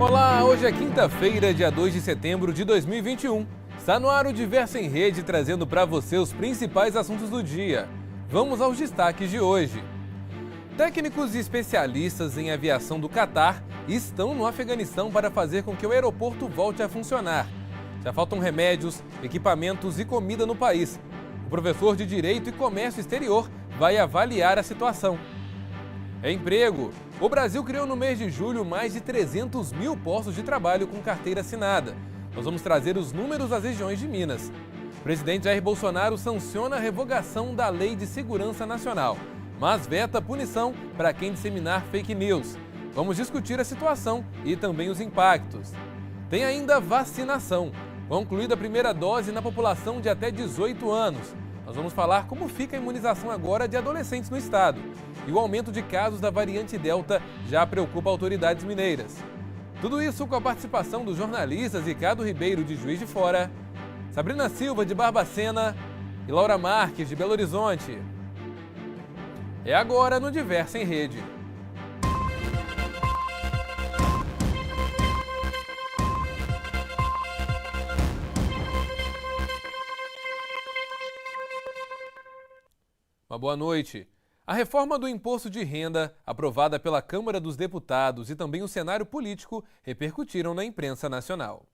Olá, hoje é quinta-feira, dia 2 de setembro de 2021. Está no ar o Diverso em Rede, trazendo para você os principais assuntos do dia. Vamos aos destaques de hoje. Técnicos e especialistas em aviação do Catar estão no Afeganistão para fazer com que o aeroporto volte a funcionar. Já faltam remédios, equipamentos e comida no país. O professor de Direito e Comércio Exterior vai avaliar a situação. Emprego. O Brasil criou no mês de julho mais de 300 mil postos de trabalho com carteira assinada. Nós vamos trazer os números das regiões de Minas. O presidente Jair Bolsonaro sanciona a revogação da Lei de Segurança Nacional, mas veta punição para quem disseminar fake news. Vamos discutir a situação e também os impactos. Tem ainda vacinação. Concluída a primeira dose na população de até 18 anos. Nós vamos falar como fica a imunização agora de adolescentes no estado. E o aumento de casos da variante Delta já preocupa autoridades mineiras. Tudo isso com a participação dos jornalistas Ricardo Ribeiro, de Juiz de Fora, Sabrina Silva, de Barbacena e Laura Marques, de Belo Horizonte. É agora no Diverso em Rede. Uma boa noite. A reforma do imposto de renda, aprovada pela Câmara dos Deputados e também o cenário político, repercutiram na imprensa nacional.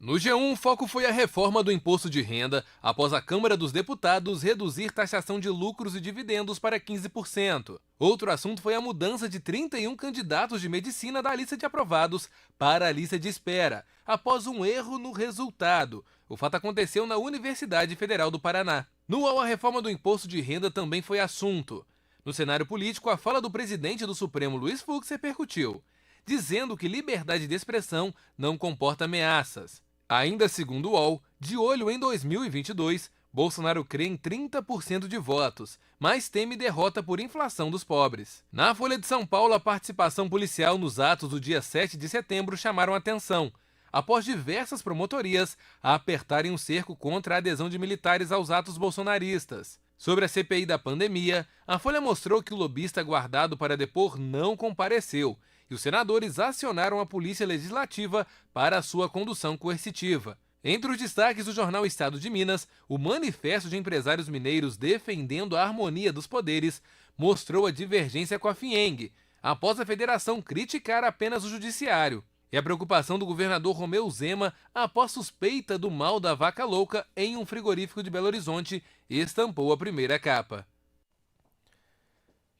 No G1, o foco foi a reforma do imposto de renda, após a Câmara dos Deputados reduzir taxação de lucros e dividendos para 15%. Outro assunto foi a mudança de 31 candidatos de medicina da lista de aprovados para a lista de espera, após um erro no resultado. O fato aconteceu na Universidade Federal do Paraná. No UOL, a reforma do imposto de renda também foi assunto. No cenário político, a fala do presidente do Supremo, Luiz Fux, repercutiu, dizendo que liberdade de expressão não comporta ameaças. Ainda segundo o UOL, de olho em 2022, Bolsonaro crê em 30% de votos, mas teme derrota por inflação dos pobres. Na Folha de São Paulo, a participação policial nos atos do dia 7 de setembro chamaram atenção, após diversas promotorias apertarem um cerco contra a adesão de militares aos atos bolsonaristas. Sobre a CPI da pandemia, a Folha mostrou que o lobista guardado para depor não compareceu, e os senadores acionaram a Polícia Legislativa para a sua condução coercitiva. Entre os destaques do jornal Estado de Minas, o Manifesto de Empresários Mineiros defendendo a harmonia dos poderes mostrou a divergência com a FIENG, após a federação criticar apenas o judiciário. E a preocupação do governador Romeu Zema após suspeita do mal da vaca louca em um frigorífico de Belo Horizonte estampou a primeira capa.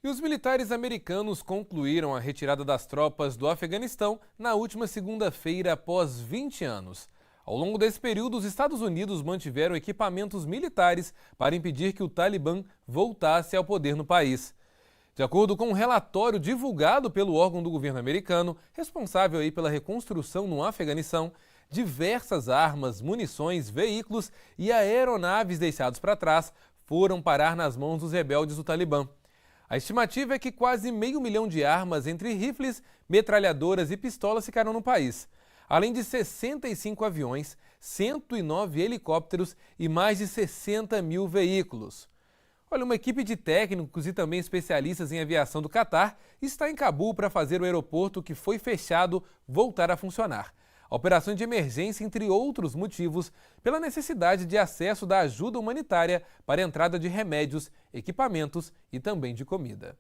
E os militares americanos concluíram a retirada das tropas do Afeganistão na última segunda-feira após 20 anos. Ao longo desse período, os Estados Unidos mantiveram equipamentos militares para impedir que o Talibã voltasse ao poder no país. De acordo com um relatório divulgado pelo órgão do governo americano, responsável aí pela reconstrução no Afeganistão, diversas armas, munições, veículos e aeronaves deixados para trás foram parar nas mãos dos rebeldes do Talibã. A estimativa é que quase 500 mil de armas entre rifles, metralhadoras e pistolas ficaram no país, além de 65 aviões, 109 helicópteros e mais de 60 mil veículos. Olha, uma equipe de técnicos e também especialistas em aviação do Catar está em Cabul para fazer o aeroporto que foi fechado voltar a funcionar. A operação de emergência, entre outros motivos, pela necessidade de acesso da ajuda humanitária para a entrada de remédios, equipamentos e também de comida.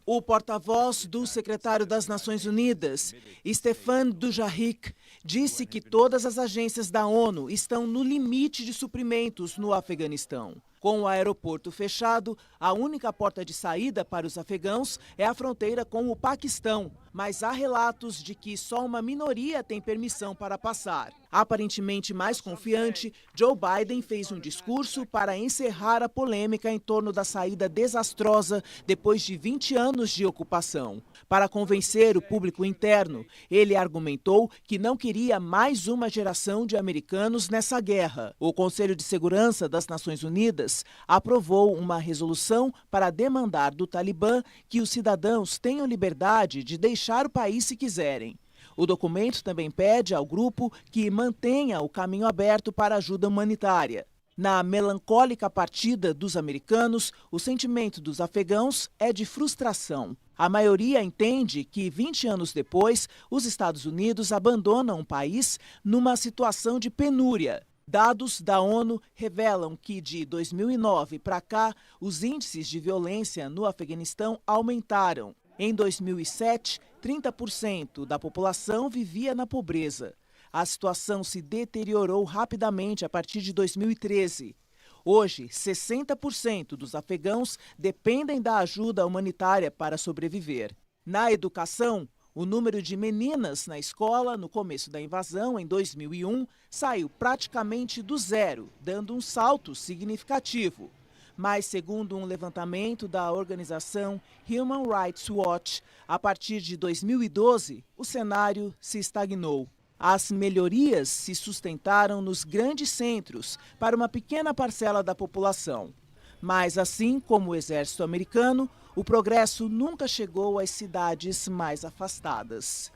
O porta-voz do secretário das Nações Unidas, Stéphane Dujarric, disse que todas as agências da ONU estão no limite de suprimentos no Afeganistão. Com o aeroporto fechado, a única porta de saída para os afegãos é a fronteira com o Paquistão, mas há relatos de que só uma minoria tem permissão para passar. Aparentemente mais confiante, Joe Biden fez um discurso para encerrar a polêmica em torno da saída desastrosa depois de 20 anos de ocupação. Para convencer o público interno, ele argumentou que não queria mais uma geração de americanos nessa guerra. O Conselho de Segurança das Nações Unidas aprovou uma resolução para demandar do Talibã que os cidadãos tenham liberdade de deixar o país se quiserem. O documento também pede ao grupo que mantenha o caminho aberto para ajuda humanitária. Na melancólica partida dos americanos, o sentimento dos afegãos é de frustração. A maioria entende que, 20 anos depois, os Estados Unidos abandonam o país numa situação de penúria. Dados da ONU revelam que, de 2009 para cá, os índices de violência no Afeganistão aumentaram. Em 2007, 30% da população vivia na pobreza. A situação se deteriorou rapidamente a partir de 2013. Hoje, 60% dos afegãos dependem da ajuda humanitária para sobreviver. Na educação, o número de meninas na escola no começo da invasão, em 2001, saiu praticamente do zero, dando um salto significativo. Mas, segundo um levantamento da organização Human Rights Watch, a partir de 2012, o cenário se estagnou. As melhorias se sustentaram nos grandes centros para uma pequena parcela da população. Mas, assim como o exército americano, o progresso nunca chegou às cidades mais afastadas.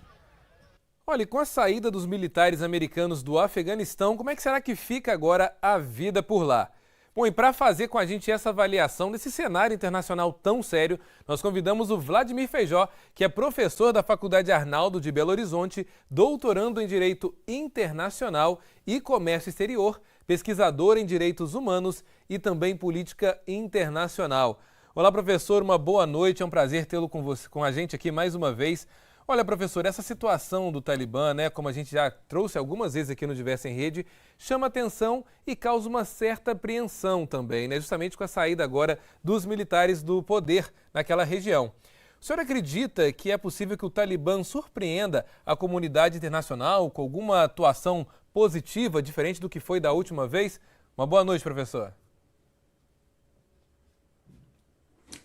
Olha, e com a saída dos militares americanos do Afeganistão, como é que será que fica agora a vida por lá? Bom, e para fazer com a gente essa avaliação desse cenário internacional tão sério, nós convidamos o Vladimir Feijó, que é professor da Faculdade Arnaldo de Belo Horizonte, doutorando em Direito Internacional e Comércio Exterior, pesquisador em Direitos Humanos e também Política Internacional. Olá, professor, uma boa noite, é um prazer tê-lo com a gente aqui mais uma vez. Olha, professor, essa situação do Talibã, como a gente já trouxe algumas vezes aqui no Diverso em Rede, chama atenção e causa uma certa apreensão também, justamente com a saída agora dos militares do poder naquela região. O senhor acredita que é possível que o Talibã surpreenda a comunidade internacional com alguma atuação positiva, diferente do que foi da última vez? Uma boa noite, professor.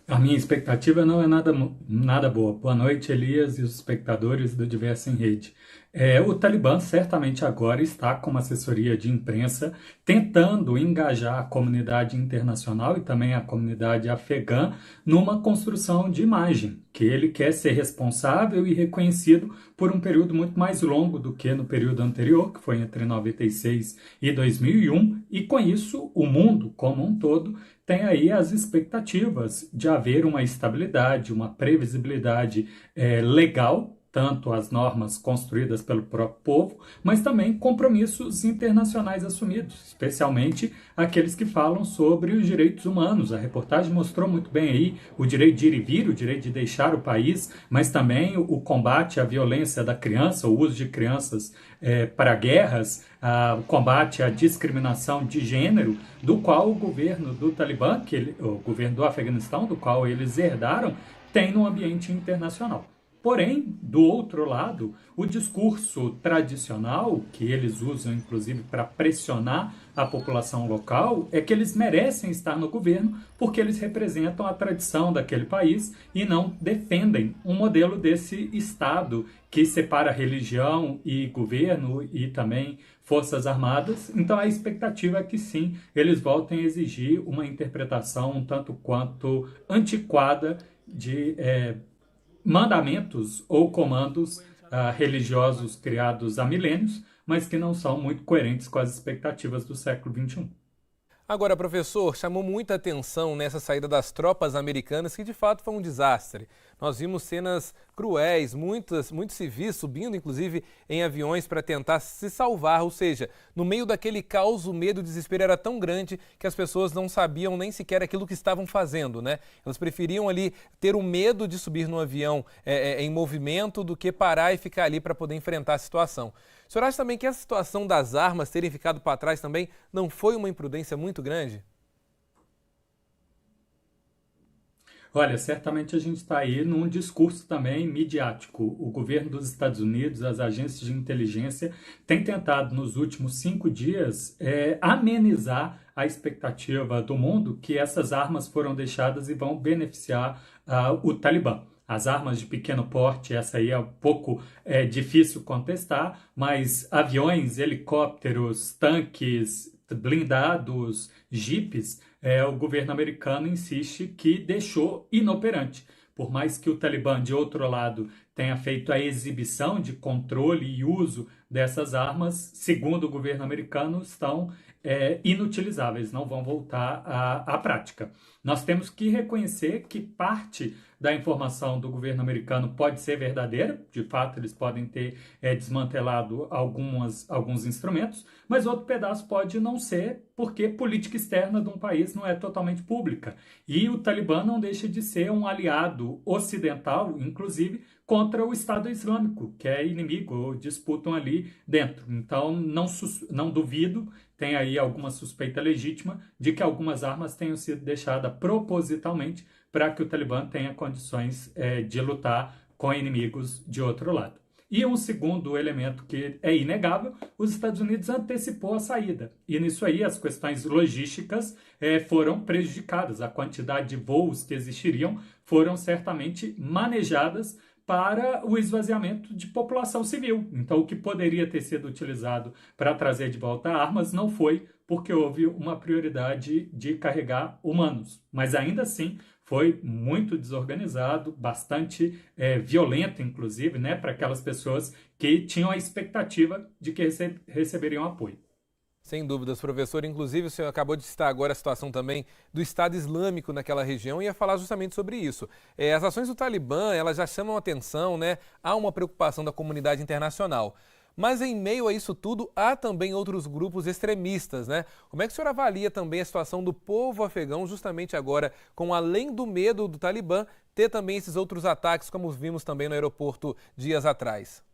A minha expectativa não é nada boa. Boa noite, Elias e os espectadores do Diverso em Rede. O Talibã certamente agora está com uma assessoria de imprensa tentando engajar a comunidade internacional e também a comunidade afegã numa construção de imagem, que ele quer ser responsável e reconhecido por um período muito mais longo do que no período anterior, que foi entre 96 e 2001, e com isso o mundo como um todo tem aí as expectativas de haver uma estabilidade, uma previsibilidade legal, tanto as normas construídas pelo próprio povo, mas também compromissos internacionais assumidos, especialmente aqueles que falam sobre os direitos humanos. A reportagem mostrou muito bem aí o direito de ir e vir, o direito de deixar o país, mas também o combate à violência da criança, o uso de crianças para guerras, o combate à discriminação de gênero, do qual o governo do Talibã, o governo do Afeganistão, do qual eles herdaram, tem no ambiente internacional. Porém, do outro lado, o discurso tradicional, que eles usam inclusive para pressionar a população local, é que eles merecem estar no governo porque eles representam a tradição daquele país e não defendem um modelo desse Estado que separa religião e governo e também forças armadas. Então a expectativa é que sim, eles voltem a exigir uma interpretação um tanto quanto antiquada de mandamentos ou comandos religiosos criados há milênios, mas que não são muito coerentes com as expectativas do século XXI. Agora, professor, chamou muita atenção nessa saída das tropas americanas, que de fato foi um desastre. Nós vimos cenas cruéis, muitos civis subindo, inclusive, em aviões para tentar se salvar. Ou seja, no meio daquele caos, o medo e o desespero era tão grande que as pessoas não sabiam nem sequer aquilo que estavam fazendo, Elas preferiam ali ter o medo de subir no avião em movimento do que parar e ficar ali para poder enfrentar a situação. O senhor acha também que essa situação das armas terem ficado para trás também não foi uma imprudência muito grande? Olha, certamente a gente está aí num discurso também midiático. O governo dos Estados Unidos, as agências de inteligência, têm tentado nos últimos 5 dias amenizar a expectativa do mundo que essas armas foram deixadas e vão beneficiar o Talibã. As armas de pequeno porte, essa aí é um pouco difícil contestar, mas aviões, helicópteros, tanques, blindados, jipes, o governo americano insiste que deixou inoperante. Por mais que o Talibã, de outro lado, tenha feito a exibição de controle e uso dessas armas, segundo o governo americano, estão inutilizáveis, não vão voltar à prática. Nós temos que reconhecer que parte da informação do governo americano pode ser verdadeira, de fato eles podem ter desmantelado alguns instrumentos, mas outro pedaço pode não ser, porque política externa de um país não é totalmente pública. E o Talibã não deixa de ser um aliado ocidental, inclusive, contra o Estado Islâmico, que é inimigo, disputam ali dentro. Então, não duvido, tem aí alguma suspeita legítima de que algumas armas tenham sido deixadas propositalmente para que o Talibã tenha condições de lutar com inimigos de outro lado. E um segundo elemento que é inegável, os Estados Unidos antecipou a saída. E nisso aí as questões logísticas foram prejudicadas. A quantidade de voos que existiriam foram certamente manejadas para o esvaziamento de população civil. Então, o que poderia ter sido utilizado para trazer de volta armas não foi, porque houve uma prioridade de carregar humanos. Mas ainda assim, foi muito desorganizado, bastante violento, inclusive, né, para aquelas pessoas que tinham a expectativa de que receberiam apoio. Sem dúvidas, professor. Inclusive, o senhor acabou de citar agora a situação também do Estado Islâmico naquela região e ia falar justamente sobre isso. As ações do Talibã, elas já chamam a atenção, né? Há uma preocupação da comunidade internacional. Mas em meio a isso tudo, há também outros grupos extremistas, né? Como é que o senhor avalia também a situação do povo afegão, justamente agora, com além do medo do Talibã, ter também esses outros ataques, como vimos também no aeroporto dias atrás?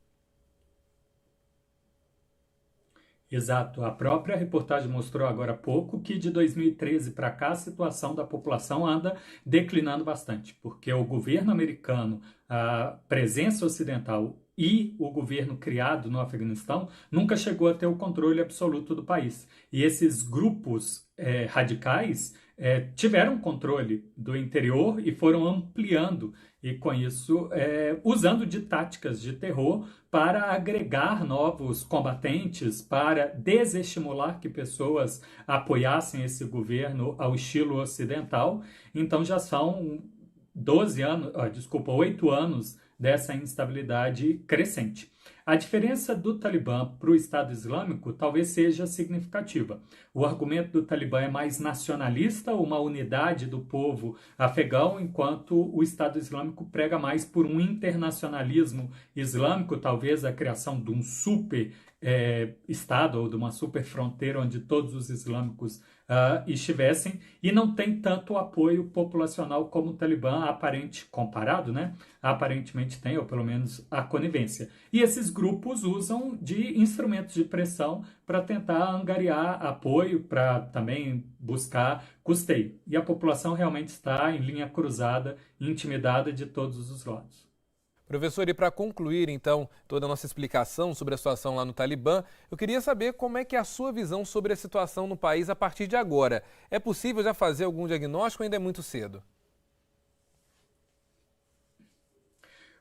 Exato. A própria reportagem mostrou agora há pouco que de 2013 para cá a situação da população anda declinando bastante, porque o governo americano, a presença ocidental e o governo criado no Afeganistão nunca chegou a ter o controle absoluto do país. E esses grupos radicais tiveram controle do interior e foram ampliando, e com isso usando de táticas de terror para agregar novos combatentes, para desestimular que pessoas apoiassem esse governo ao estilo ocidental. Então já são 8 anos dessa instabilidade crescente. A diferença do Talibã para o Estado Islâmico talvez seja significativa. O argumento do Talibã é mais nacionalista, uma unidade do povo afegão, enquanto o Estado Islâmico prega mais por um internacionalismo islâmico, talvez a criação de um super Estado ou de uma super fronteira onde todos os islâmicos estivessem, e não tem tanto apoio populacional como o Talibã comparado, né? Aparentemente tem, ou pelo menos a conivência. E esses grupos usam de instrumentos de pressão para tentar angariar apoio, para também buscar custeio. E a população realmente está em linha cruzada, intimidada de todos os lados. Professor, e para concluir, então, toda a nossa explicação sobre a situação lá no Talibã, eu queria saber como é que é a sua visão sobre a situação no país a partir de agora. É possível já fazer algum diagnóstico ou ainda é muito cedo?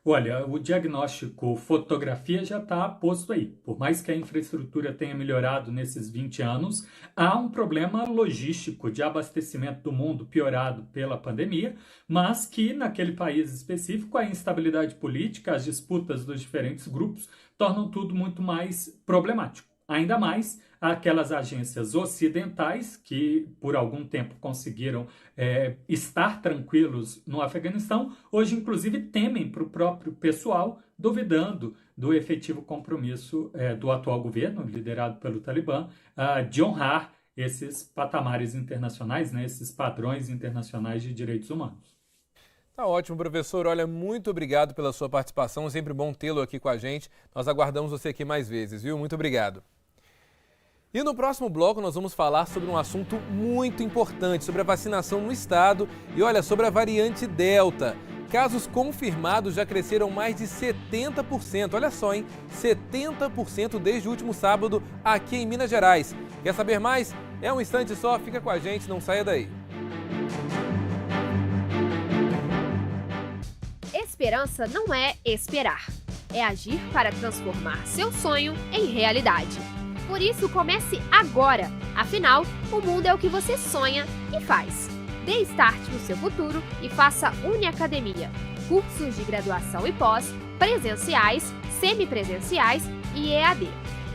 Olha, o diagnóstico fotografia já está posto aí. Por mais que a infraestrutura tenha melhorado nesses 20 anos, há um problema logístico de abastecimento do mundo piorado pela pandemia, mas que naquele país específico a instabilidade política, as disputas dos diferentes grupos tornam tudo muito mais problemático. Ainda mais aquelas agências ocidentais que por algum tempo conseguiram estar tranquilos no Afeganistão, hoje inclusive temem para o próprio pessoal, duvidando do efetivo compromisso do atual governo, liderado pelo Talibã, de honrar esses patamares internacionais, né, esses padrões internacionais de direitos humanos. Tá ótimo, professor. Olha, muito obrigado pela sua participação. É sempre bom tê-lo aqui com a gente. Nós aguardamos você aqui mais vezes, viu? Muito obrigado. E no próximo bloco nós vamos falar sobre um assunto muito importante, sobre a vacinação no estado e olha, sobre a variante Delta. Casos confirmados já cresceram mais de 70%, olha só, hein? 70% desde o último sábado aqui em Minas Gerais. Quer saber mais? É um instante só, fica com a gente, não saia daí. Esperança não é esperar, é agir para transformar seu sonho em realidade. Por isso, comece agora. Afinal, o mundo é o que você sonha e faz. Dê start no seu futuro e faça Uniacademia. Cursos de graduação e pós, presenciais, semipresenciais e EAD.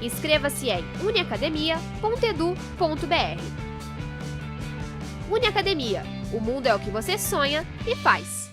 Inscreva-se em uniacademia.edu.br. Uniacademia. O mundo é o que você sonha e faz.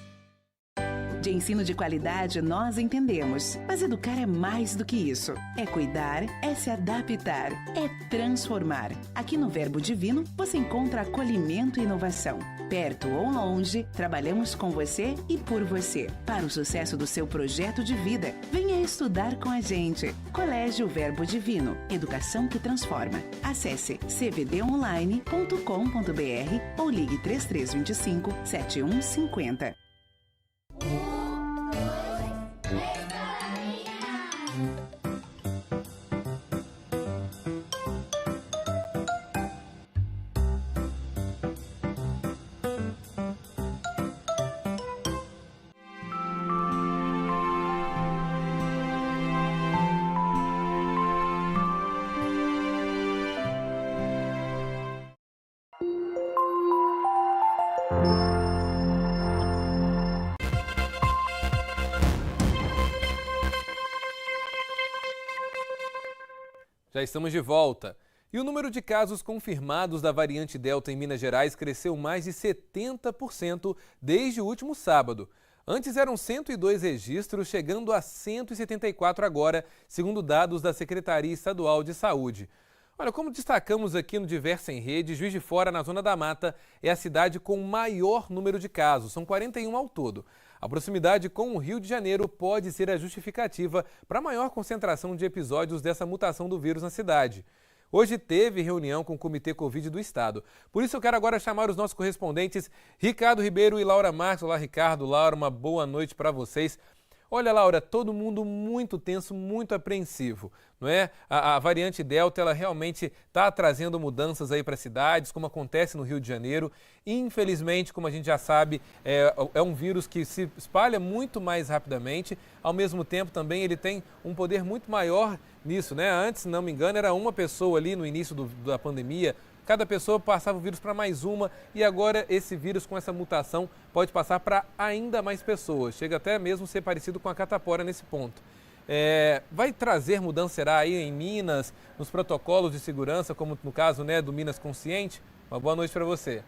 De ensino de qualidade nós entendemos, mas educar é mais do que isso. É cuidar, é se adaptar, é transformar. Aqui no Verbo Divino você encontra acolhimento e inovação. Perto ou longe, trabalhamos com você e por você. Para o sucesso do seu projeto de vida, venha estudar com a gente. Colégio Verbo Divino, educação que transforma. Acesse cvdonline.com.br ou ligue 3325 7150. Já estamos de volta. E o número de casos confirmados da variante Delta em Minas Gerais cresceu mais de 70% desde o último sábado. Antes eram 102 registros, chegando a 174 agora, segundo dados da Secretaria Estadual de Saúde. Olha, como destacamos aqui no Diversa em Rede, Juiz de Fora, na Zona da Mata, é a cidade com o maior número de casos, são 41 ao todo. A proximidade com o Rio de Janeiro pode ser a justificativa para a maior concentração de episódios dessa mutação do vírus na cidade. Hoje teve reunião com o Comitê Covid do Estado. Por isso eu quero agora chamar os nossos correspondentes Ricardo Ribeiro e Laura Marques. Olá, Ricardo, Laura, uma boa noite para vocês. Olha, Laura, todo mundo muito tenso, muito apreensivo, não é? A variante Delta, ela realmente está trazendo mudanças aí para cidades, como acontece no Rio de Janeiro. Infelizmente, como a gente já sabe, é um vírus que se espalha muito mais rapidamente. Ao mesmo tempo, também ele tem um poder muito maior nisso, né? Antes, se não me engano, era uma pessoa ali no início da pandemia. Cada pessoa passava o vírus para mais uma e agora esse vírus com essa mutação pode passar para ainda mais pessoas. Chega até mesmo ser parecido com a catapora nesse ponto. Vai trazer mudança, será aí em Minas, nos protocolos de segurança, como no caso, né, do Minas Consciente? Uma boa noite para você.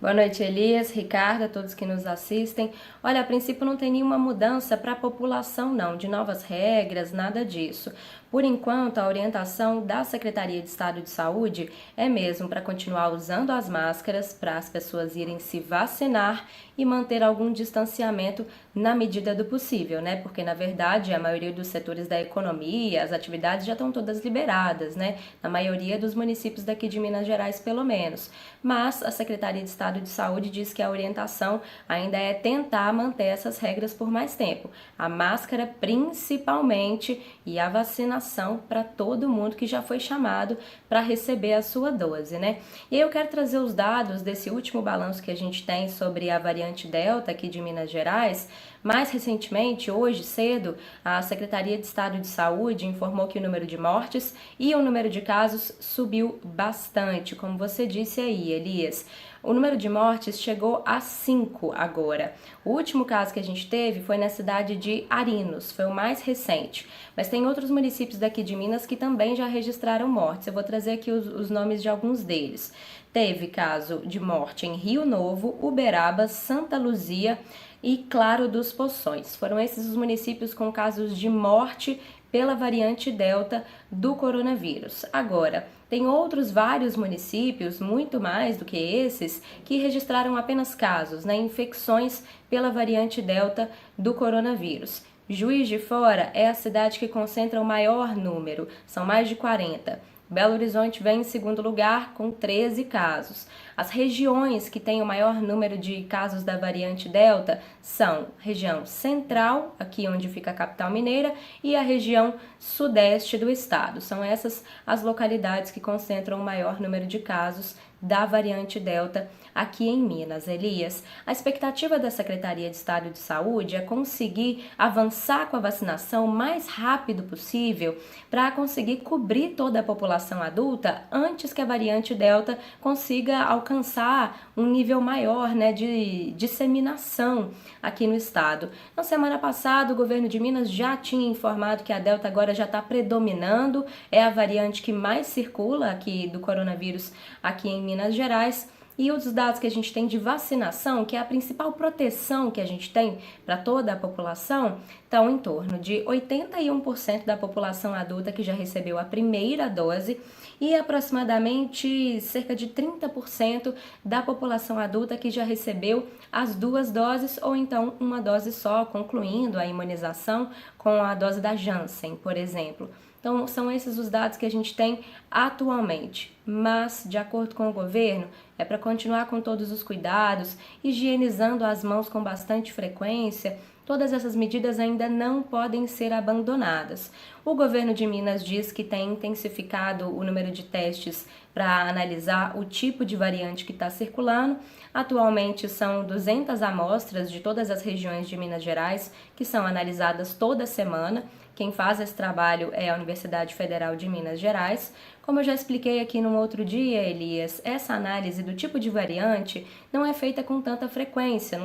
Boa noite, Elias, Ricardo, a todos que nos assistem. Olha, a princípio não tem nenhuma mudança para a população, não, de novas regras, nada disso. Por enquanto, a orientação da Secretaria de Estado de Saúde é mesmo para continuar usando as máscaras, para as pessoas irem se vacinar e manter algum distanciamento na medida do possível, né? Porque, na verdade, a maioria dos setores da economia, as atividades já estão todas liberadas, né? Na maioria dos municípios daqui de Minas Gerais, pelo menos. Mas a Secretaria de Estado de Saúde diz que a orientação ainda é tentar manter essas regras por mais tempo. A máscara, principalmente, e a vacinação para todo mundo que já foi chamado para receber a sua dose, né? E eu quero trazer os dados desse último balanço que a gente tem sobre a variante Delta aqui de Minas Gerais. Mais recentemente, hoje cedo, a Secretaria de Estado de Saúde informou que o número de mortes e o número de casos subiu bastante, como você disse aí, Elias. O número de mortes chegou a 5 agora. O último caso que a gente teve foi na cidade de Arinos, foi o mais recente. Mas tem outros municípios daqui de Minas que também já registraram mortes. Eu vou trazer aqui os nomes de alguns deles. Teve caso de morte em Rio Novo, Uberaba, Santa Luzia e Claro dos Poções. Foram esses os municípios com casos de morte pela variante Delta do coronavírus. Agora, tem outros vários municípios, muito mais do que esses, que registraram apenas casos, né, infecções pela variante Delta do coronavírus. Juiz de Fora é a cidade que concentra o maior número, são mais de 40. Belo Horizonte vem em segundo lugar com 13 casos. As regiões que têm o maior número de casos da variante Delta são região central, aqui onde fica a capital mineira, e a região sudeste do estado. São essas as localidades que concentram o maior número de casos da variante Delta aqui em Minas. Elias, a expectativa da Secretaria de Estado de Saúde é conseguir avançar com a vacinação o mais rápido possível para conseguir cobrir toda a população adulta antes que a variante Delta consiga alcançar um nível maior, né, de disseminação aqui no estado. Na semana passada, o governo de Minas já tinha informado que a Delta agora já está predominando, é a variante que mais circula aqui do coronavírus aqui em Minas Gerais. E os dados que a gente tem de vacinação, que é a principal proteção que a gente tem para toda a população, estão em torno de 81% da população adulta que já recebeu a primeira dose e aproximadamente cerca de 30% da população adulta que já recebeu as 2 doses ou então uma dose só, concluindo a imunização com a dose da Janssen, por exemplo. Então, são esses os dados que a gente tem atualmente. Mas, de acordo com o governo, é para continuar com todos os cuidados, higienizando as mãos com bastante frequência. Todas essas medidas ainda não podem ser abandonadas. O governo de Minas diz que tem intensificado o número de testes para analisar o tipo de variante que está circulando. Atualmente são 200 amostras de todas as regiões de Minas Gerais que são analisadas toda semana. Quem faz esse trabalho é a Universidade Federal de Minas Gerais. Como eu já expliquei aqui num outro dia, Elias, essa análise do tipo de variante não é feita com tanta frequência,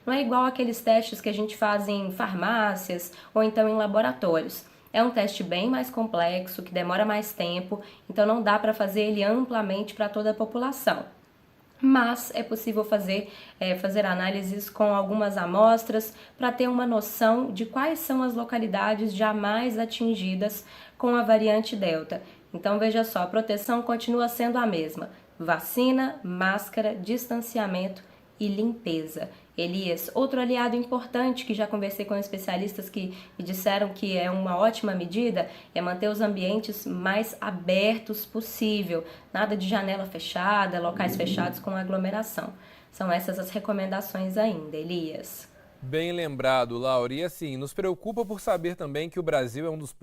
não é igual aqueles testes que a gente faz em farmácias ou então em laboratórios. É um teste bem mais complexo, que demora mais tempo, então não dá para fazer ele amplamente para toda a população. Mas é possível fazer análises com algumas amostras para ter uma noção de quais são as localidades já mais atingidas com a variante Delta. Então veja só, a proteção continua sendo a mesma: vacina, máscara, distanciamento e limpeza. Elias, outro aliado importante que já conversei com especialistas que me disseram que é uma ótima medida é manter os ambientes mais abertos possível. Nada de janela fechada, locais fechados com aglomeração. São essas as recomendações ainda, Elias. Bem lembrado, Laura. E assim, nos preocupa por saber também que o Brasil é um dos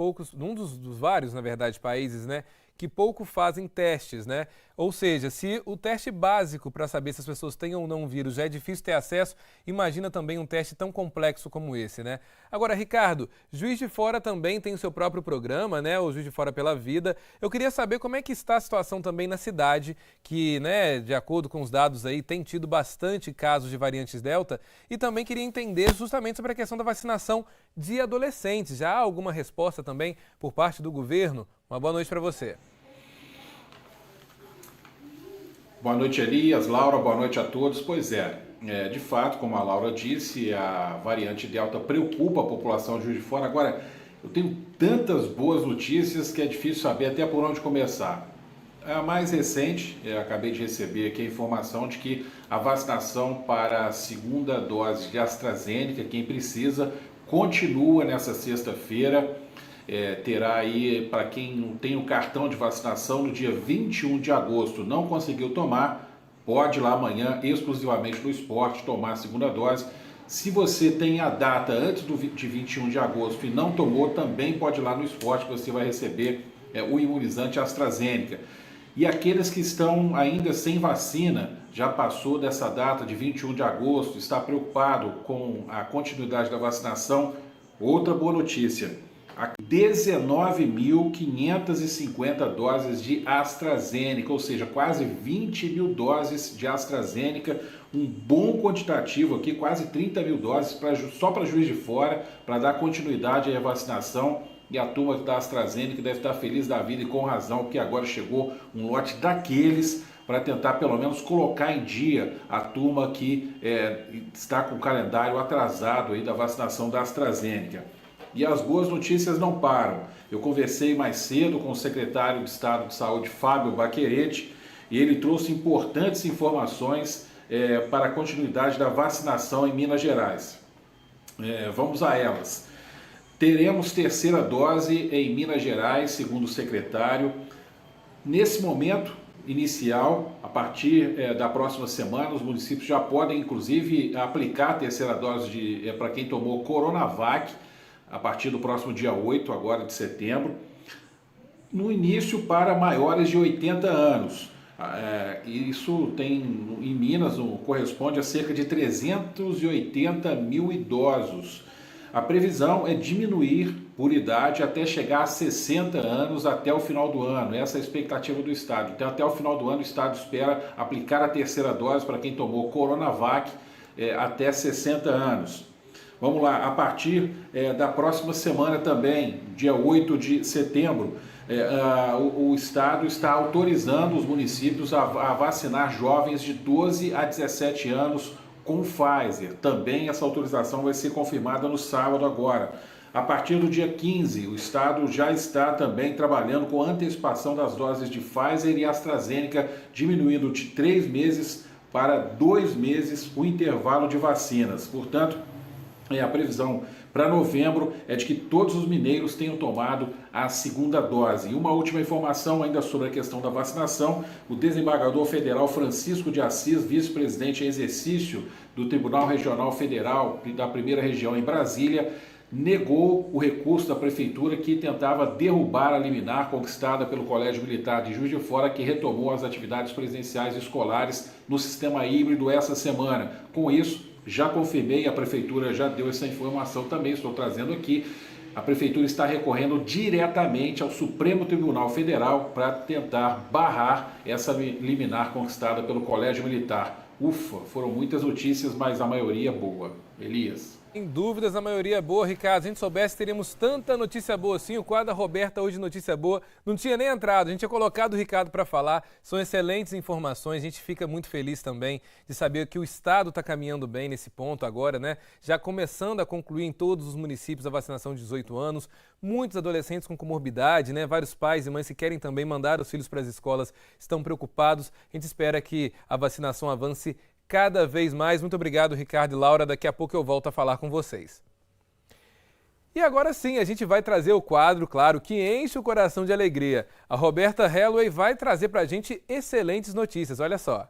vários, na verdade, países, né, que pouco fazem testes, né? Ou seja, se o teste básico para saber se as pessoas têm ou não o vírus já é difícil ter acesso, imagina também um teste tão complexo como esse, né? Agora, Ricardo, Juiz de Fora também tem o seu próprio programa, né? O Juiz de Fora pela Vida. Eu queria saber como é que está a situação também na cidade, que, né, de acordo com os dados aí, tem tido bastante casos de variantes Delta, e também queria entender justamente sobre a questão da vacinação de adolescentes. Já há alguma resposta também por parte do governo? Uma boa noite para você. Boa noite, Elias, Laura, boa noite a todos. Pois é, de fato, como a Laura disse, a variante Delta preocupa a população de Juiz de Fora. Agora, eu tenho tantas boas notícias que é difícil saber até por onde começar. A mais recente, eu acabei de receber aqui a informação de que a vacinação para a segunda dose de AstraZeneca, quem precisa, continua nessa sexta-feira. Terá aí, para quem não tem o cartão de vacinação, no dia 21 de agosto, não conseguiu tomar, pode ir lá amanhã, exclusivamente no esporte, tomar a segunda dose. Se você tem a data antes de 21 de agosto e não tomou, também pode ir lá no esporte, que você vai receber o imunizante AstraZeneca. E aqueles que estão ainda sem vacina, já passou dessa data de 21 de agosto, está preocupado com a continuidade da vacinação, outra boa notícia: 19.550 doses de AstraZeneca, ou seja, quase 20 mil doses de AstraZeneca, um bom quantitativo aqui, quase 30 mil doses só para Juiz de Fora, para dar continuidade à vacinação. E a turma da AstraZeneca deve estar feliz da vida e com razão, porque agora chegou um lote daqueles para tentar pelo menos colocar em dia a turma que está com o calendário atrasado aí da vacinação da AstraZeneca. E as boas notícias não param. Eu conversei mais cedo com o secretário de Estado de Saúde, Fábio Baquerete, e ele trouxe importantes informações para a continuidade da vacinação em Minas Gerais. Vamos a elas. Teremos terceira dose em Minas Gerais, segundo o secretário. Nesse momento inicial, a partir da próxima semana, os municípios já podem, inclusive, aplicar a terceira dose para quem tomou Coronavac, a partir do próximo dia 8, agora de setembro. No início, para maiores de 80 anos. Isso tem, em Minas, corresponde a cerca de 380 mil idosos. A previsão é diminuir por idade até chegar a 60 anos até o final do ano. Essa é a expectativa do Estado. Então, até o final do ano, o Estado espera aplicar a terceira dose para quem tomou Coronavac até 60 anos. Vamos lá, a partir da próxima semana também, dia 8 de setembro, o Estado está autorizando os municípios a vacinar jovens de 12 a 17 anos com Pfizer. Também essa autorização vai ser confirmada no sábado agora. A partir do dia 15, o Estado já está também trabalhando com antecipação das doses de Pfizer e AstraZeneca, diminuindo de 3 meses para 2 meses o intervalo de vacinas. Portanto, a previsão para novembro é de que todos os mineiros tenham tomado a segunda dose. E uma última informação ainda sobre a questão da vacinação: o desembargador federal Francisco de Assis, vice-presidente em exercício do Tribunal Regional Federal da Primeira Região em Brasília, negou o recurso da prefeitura que tentava derrubar a liminar conquistada pelo Colégio Militar de Juiz de Fora, que retomou as atividades presenciais escolares no sistema híbrido essa semana. Com isso, já confirmei, a prefeitura já deu essa informação também, estou trazendo aqui. A prefeitura está recorrendo diretamente ao Supremo Tribunal Federal para tentar barrar essa liminar conquistada pelo Colégio Militar. Ufa, foram muitas notícias, mas a maioria boa. Elias. Sem dúvidas, a maioria é boa, Ricardo. Se a gente soubesse, teríamos tanta notícia boa assim. O quadro da Roberta hoje, notícia boa, não tinha nem entrado. A gente tinha colocado o Ricardo para falar. São excelentes informações. A gente fica muito feliz também de saber que o Estado está caminhando bem nesse ponto agora, né? Já começando a concluir em todos os municípios a vacinação de 18 anos. Muitos adolescentes com comorbidade, né? Vários pais e mães que querem também mandar os filhos para as escolas estão preocupados. A gente espera que a vacinação avance cada vez mais. Muito obrigado, Ricardo e Laura. Daqui a pouco eu volto a falar com vocês. E agora sim, a gente vai trazer o quadro, claro, que enche o coração de alegria. A Roberta Hellway vai trazer pra gente excelentes notícias. Olha só.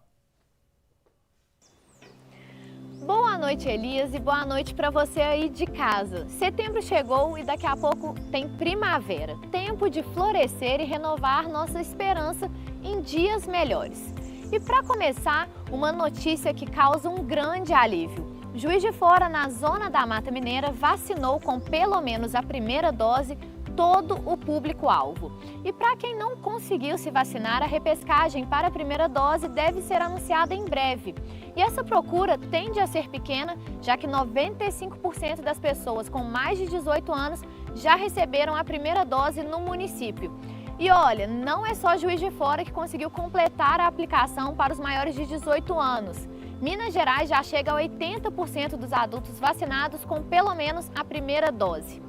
Boa noite, Elias, e boa noite para você aí de casa. Setembro chegou e daqui a pouco tem primavera. Tempo de florescer e renovar nossa esperança em dias melhores. E para começar, uma notícia que causa um grande alívio. Juiz de Fora, na zona da Mata Mineira, vacinou com pelo menos a primeira dose todo o público-alvo. E para quem não conseguiu se vacinar, a repescagem para a primeira dose deve ser anunciada em breve. E essa procura tende a ser pequena, já que 95% das pessoas com mais de 18 anos já receberam a primeira dose no município. E olha, não é só Juiz de Fora que conseguiu completar a aplicação para os maiores de 18 anos. Minas Gerais já chega a 80% dos adultos vacinados com pelo menos a primeira dose.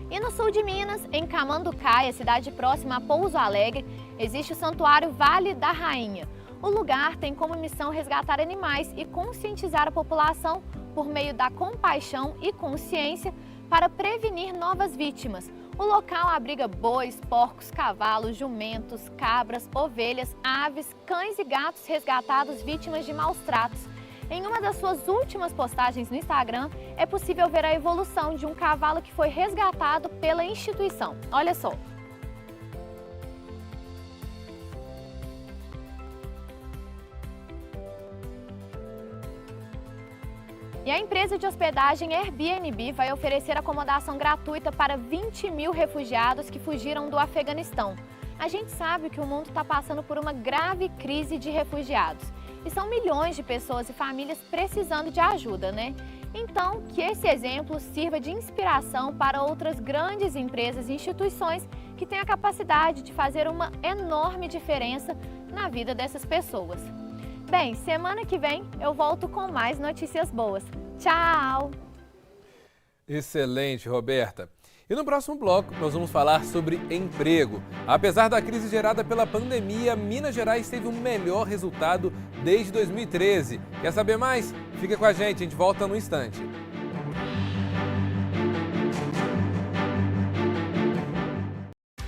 E no sul de Minas, em Camanducaia, cidade próxima a Pouso Alegre, existe o Santuário Vale da Rainha. O lugar tem como missão resgatar animais e conscientizar a população por meio da compaixão e consciência para prevenir novas vítimas. O local abriga bois, porcos, cavalos, jumentos, cabras, ovelhas, aves, cães e gatos resgatados vítimas de maus tratos. Em uma das suas últimas postagens no Instagram, é possível ver a evolução de um cavalo que foi resgatado pela instituição. Olha só. E a empresa de hospedagem Airbnb vai oferecer acomodação gratuita para 20 mil refugiados que fugiram do Afeganistão. A gente sabe que o mundo está passando por uma grave crise de refugiados. E são milhões de pessoas e famílias precisando de ajuda, né? Então, que esse exemplo sirva de inspiração para outras grandes empresas e instituições que têm a capacidade de fazer uma enorme diferença na vida dessas pessoas. Bem, semana que vem eu volto com mais notícias boas. Tchau! Excelente, Roberta. E no próximo bloco nós vamos falar sobre emprego. Apesar da crise gerada pela pandemia, Minas Gerais teve o melhor resultado desde 2013. Quer saber mais? Fica com a gente volta no instante.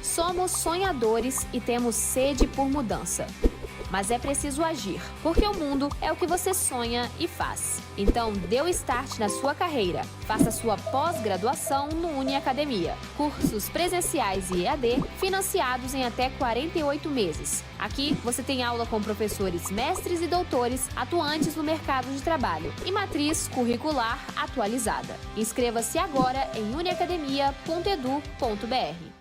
Somos sonhadores e temos sede por mudança. mas é preciso agir, porque o mundo é o que você sonha e faz. Então, dê o start na sua carreira. Faça sua pós-graduação no UniAcademia. Cursos presenciais e EAD financiados em até 48 meses. Aqui, você tem aula com professores mestres e doutores atuantes no mercado de trabalho e matriz curricular atualizada. Inscreva-se agora em uniacademia.edu.br.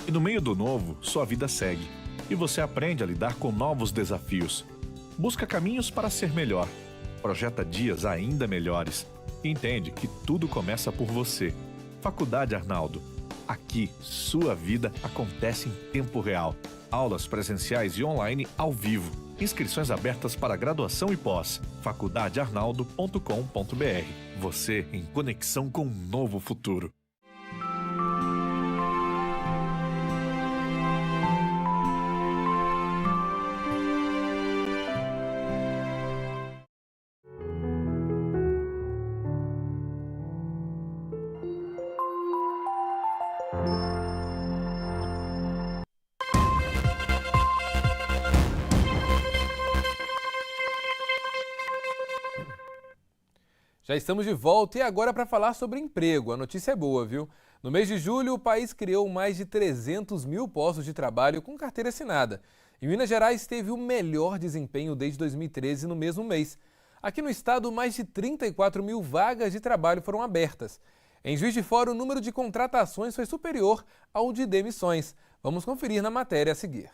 E no meio do novo, sua vida segue. E você aprende a lidar com novos desafios. Busca caminhos para ser melhor. Projeta dias ainda melhores. E entende que tudo começa por você. Faculdade Arnaldo. Aqui, sua vida acontece em tempo real. Aulas presenciais e online ao vivo. Inscrições abertas para graduação e pós. faculdadearnaldo.com.br. Você em conexão com um novo futuro. Já estamos de volta e agora para falar sobre emprego. A notícia é boa, viu? No mês de julho, o país criou mais de 300 mil postos de trabalho com carteira assinada. E Minas Gerais teve o melhor desempenho desde 2013 no mesmo mês. Aqui no estado, mais de 34 mil vagas de trabalho foram abertas. Em Juiz de Fora, o número de contratações foi superior ao de demissões. Vamos conferir na matéria a seguir.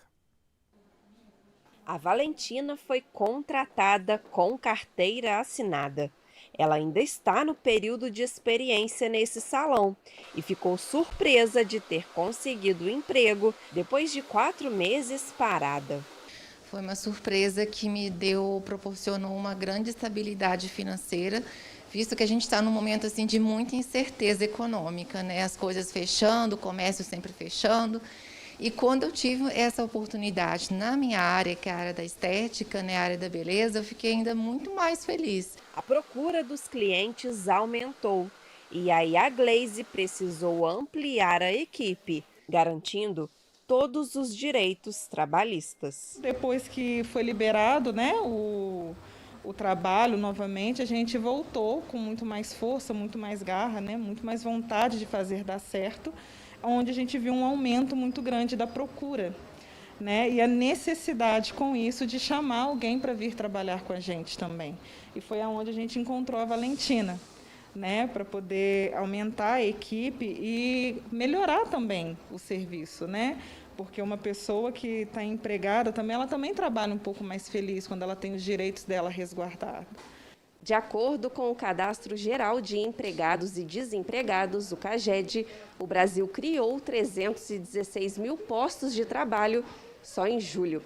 A Valentina foi contratada com carteira assinada. Ela ainda está no período de experiência nesse salão e ficou surpresa de ter conseguido o emprego depois de 4 meses parada. Foi uma surpresa que proporcionou uma grande estabilidade financeira, visto que a gente está num momento assim, de muita incerteza econômica, né? As coisas fechando, o comércio sempre fechando. E quando eu tive essa oportunidade na minha área, que é a área da estética, né, a área da beleza, eu fiquei ainda muito mais feliz. A procura dos clientes aumentou e aí a Glaze precisou ampliar a equipe, garantindo todos os direitos trabalhistas. Depois que foi liberado, né, o trabalho novamente, a gente voltou com muito mais força, muito mais garra, né, muito mais vontade de fazer dar certo, onde a gente viu um aumento muito grande da procura, né? E a necessidade com isso de chamar alguém para vir trabalhar com a gente também. E foi aonde a gente encontrou a Valentina, né? Para poder aumentar a equipe e melhorar também o serviço, né? Porque uma pessoa que está empregada também, ela também trabalha um pouco mais feliz quando ela tem os direitos dela resguardados. De acordo com o Cadastro Geral de Empregados e Desempregados, o CAGED, o Brasil criou 316 mil postos de trabalho só em julho.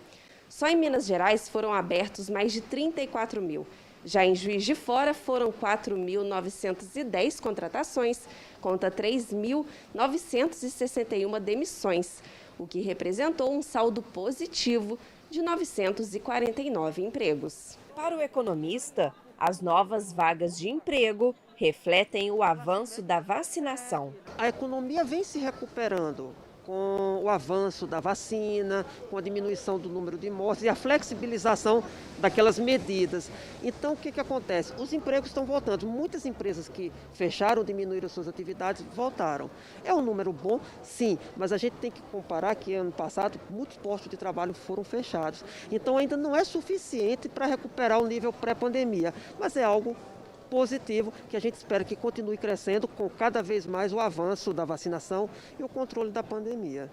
Só em Minas Gerais foram abertos mais de 34 mil. Já em Juiz de Fora foram 4.910 contratações, contra 3.961 demissões, o que representou um saldo positivo de 949 empregos. Para o economista, as novas vagas de emprego refletem o avanço da vacinação. A economia vem se recuperando com o avanço da vacina, com a diminuição do número de mortes e a flexibilização daquelas medidas. Então, o que acontece? Os empregos estão voltando. Muitas empresas que fecharam, diminuíram suas atividades, voltaram. É um número bom? Sim, mas a gente tem que comparar que ano passado muitos postos de trabalho foram fechados. Então, ainda não é suficiente para recuperar o nível pré-pandemia, mas é algo positivo que a gente espera que continue crescendo com cada vez mais o avanço da vacinação e o controle da pandemia.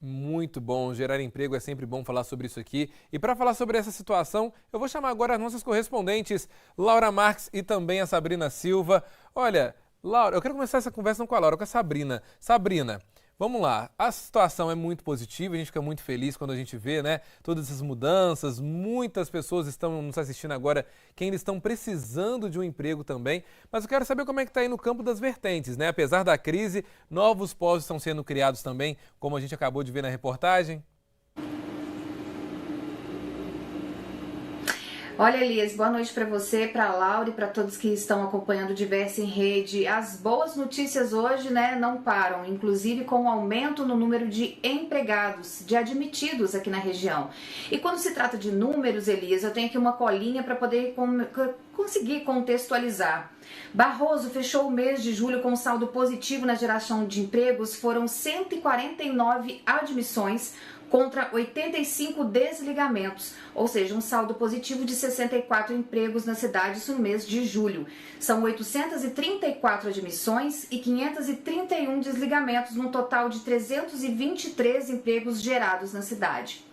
Muito bom, gerar emprego é sempre bom falar sobre isso aqui. E para falar sobre essa situação, eu vou chamar agora as nossas correspondentes, Laura Marques e também a Sabrina Silva. Olha, Laura, eu quero começar essa conversa com a Laura, com a Sabrina. Sabrina, vamos lá, a situação é muito positiva, a gente fica muito feliz quando a gente vê, né, todas essas mudanças, muitas pessoas estão nos assistindo agora que ainda estão precisando de um emprego também, mas eu quero saber como é que está aí no campo das vertentes, né, apesar da crise, novos postos estão sendo criados também, como a gente acabou de ver na reportagem. Olha, Elias, boa noite para você, para a Laura e para todos que estão acompanhando o Diversa em Rede. As boas notícias hoje, não param, inclusive com o aumento no número de empregados, de admitidos aqui na região. E quando se trata de números, Elias, eu tenho aqui uma colinha para poder conseguir contextualizar. Barroso fechou o mês de julho com saldo positivo na geração de empregos, foram 149 admissões, contra 85 desligamentos, ou seja, um saldo positivo de 64 empregos na cidade, isso no mês de julho. São 834 admissões e 531 desligamentos, num total de 323 empregos gerados na cidade.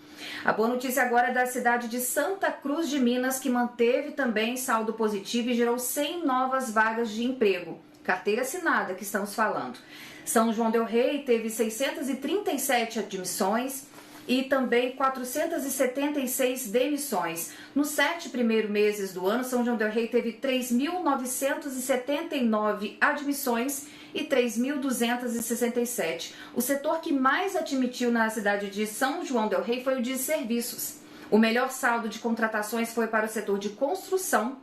A boa notícia agora é da cidade de Santa Cruz de Minas, que manteve também saldo positivo e gerou 100 novas vagas de emprego. Carteira assinada que estamos falando. São João del Rei teve 637 admissões e também 476 demissões. Nos 7 primeiros meses do ano, São João del Rei teve 3.979 admissões e 3.267. O setor que mais admitiu na cidade de São João del Rei foi o de serviços. O melhor saldo de contratações foi para o setor de construção,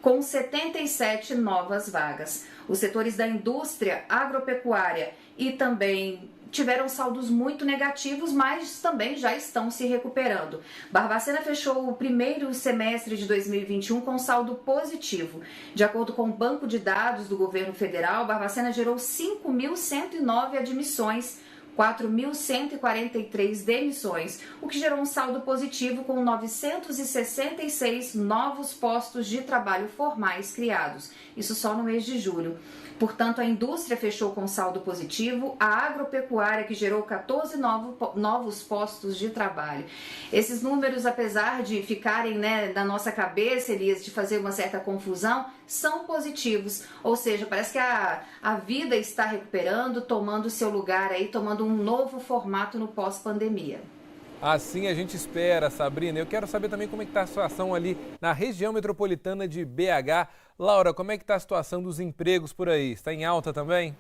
com 77 novas vagas. Os setores da indústria, agropecuária e também tiveram saldos muito negativos, mas também já estão se recuperando. Barbacena fechou o primeiro semestre de 2021 com saldo positivo. De acordo com o Banco de Dados do Governo Federal, Barbacena gerou 5.109 admissões, 4.143 demissões, o que gerou um saldo positivo com 966 novos postos de trabalho formais criados. Isso só no mês de julho. Portanto, a indústria fechou com saldo positivo, a agropecuária que gerou 14 novos postos de trabalho. Esses números, apesar de ficarem na nossa cabeça, Elias, de fazer uma certa confusão, são positivos. Ou seja, parece que a vida está recuperando, tomando seu lugar aí, tomando um novo formato no pós-pandemia. Assim a gente espera, Sabrina. Eu quero saber também como é que está a situação ali na região metropolitana de BH. Laura, como é que está a situação dos empregos por aí? Está em alta também?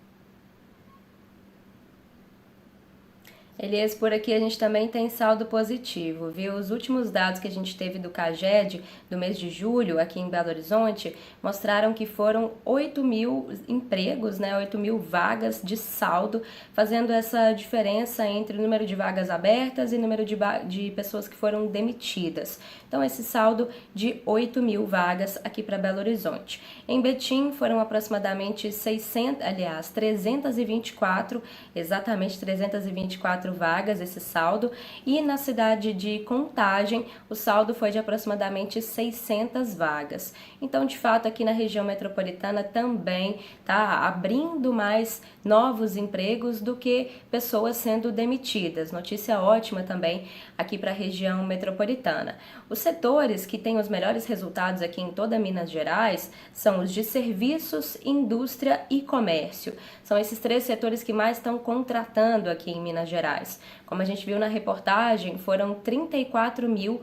Elias, por aqui a gente também tem saldo positivo, viu? Os últimos dados que a gente teve do CAGED, do mês de julho, aqui em Belo Horizonte, mostraram que foram 8 mil empregos, 8 mil vagas de saldo, fazendo essa diferença entre o número de vagas abertas e o número de pessoas que foram demitidas. Então, esse saldo de 8 mil vagas aqui para Belo Horizonte. Em Betim, foram aproximadamente 324, exatamente 324 vagas, esse saldo, e na cidade de Contagem o saldo foi de aproximadamente 600 vagas. Então, de fato, aqui na região metropolitana também está abrindo mais novos empregos do que pessoas sendo demitidas. Notícia ótima também aqui para a região metropolitana. Os setores que têm os melhores resultados aqui em toda Minas Gerais são os de serviços, indústria e comércio. São esses 3 setores que mais estão contratando aqui em Minas Gerais. Como a gente viu na reportagem, foram 34 mil,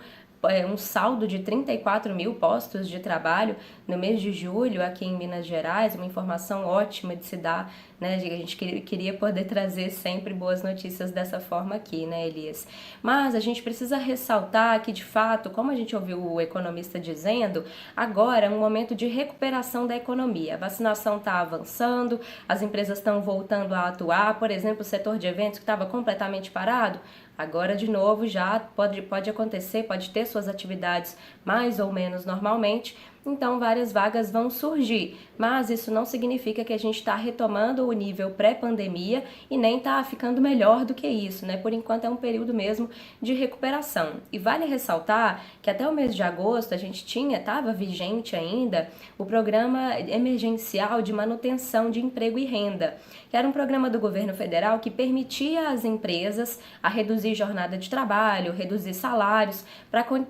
um saldo de 34 mil postos de trabalho no mês de julho aqui em Minas Gerais, uma informação ótima de se dar, A gente queria poder trazer sempre boas notícias dessa forma aqui, Elias? Mas a gente precisa ressaltar que, de fato, como a gente ouviu o economista dizendo, agora é um momento de recuperação da economia. A vacinação está avançando, as empresas estão voltando a atuar, por exemplo, o setor de eventos que estava completamente parado, agora, de novo, já pode acontecer, pode ter suas atividades mais ou menos normalmente, então várias vagas vão surgir, mas isso não significa que a gente está retomando o nível pré-pandemia e nem está ficando melhor do que isso, Por enquanto é um período mesmo de recuperação. E vale ressaltar que até o mês de agosto a gente estava vigente ainda o programa emergencial de manutenção de emprego e renda, que era um programa do governo federal que permitia às empresas a reduzir jornada de trabalho, reduzir salários,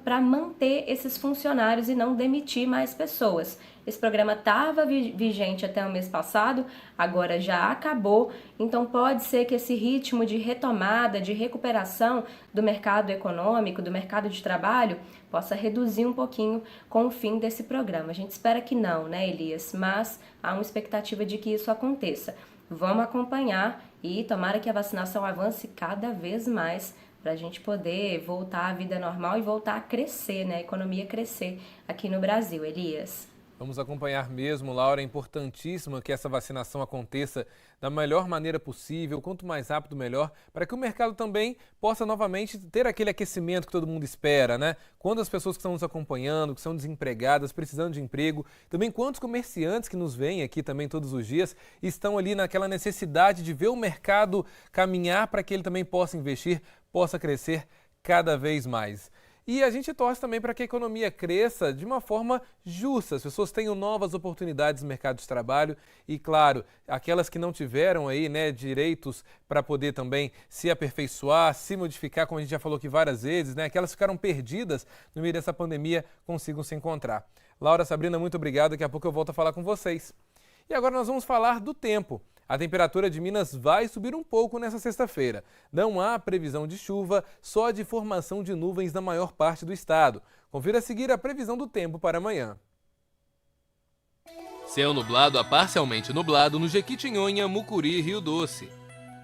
para manter esses funcionários e não demitir mais pessoas. Esse programa estava vigente até o mês passado, agora já acabou, então pode ser que esse ritmo de retomada, de recuperação do mercado econômico, do mercado de trabalho, possa reduzir um pouquinho com o fim desse programa. A gente espera que não, Elias? Mas há uma expectativa de que isso aconteça. Vamos acompanhar e tomara que a vacinação avance cada vez mais para a gente poder voltar à vida normal e voltar a crescer, né? A economia crescer aqui no Brasil. Elias. Vamos acompanhar mesmo, Laura. É importantíssimo que essa vacinação aconteça da melhor maneira possível, quanto mais rápido melhor, para que o mercado também possa novamente ter aquele aquecimento que todo mundo espera, né? Quando as pessoas que estão nos acompanhando, que são desempregadas, precisando de emprego, também quantos comerciantes que nos veem aqui também todos os dias estão ali naquela necessidade de ver o mercado caminhar para que ele também possa investir, possa crescer cada vez mais. E a gente torce também para que a economia cresça de uma forma justa, as pessoas tenham novas oportunidades no mercado de trabalho e, claro, aquelas que não tiveram aí, né, direitos para poder também se aperfeiçoar, se modificar, como a gente já falou aqui várias vezes, né, aquelas que ficaram perdidas no meio dessa pandemia consigam se encontrar. Laura, Sabrina, muito obrigado, daqui a pouco eu volto a falar com vocês. E agora nós vamos falar do tempo. A temperatura de Minas vai subir um pouco nessa sexta-feira. Não há previsão de chuva, só de formação de nuvens na maior parte do estado. Confira a seguir a previsão do tempo para amanhã. Céu nublado a parcialmente nublado no Jequitinhonha, Mucuri e Rio Doce.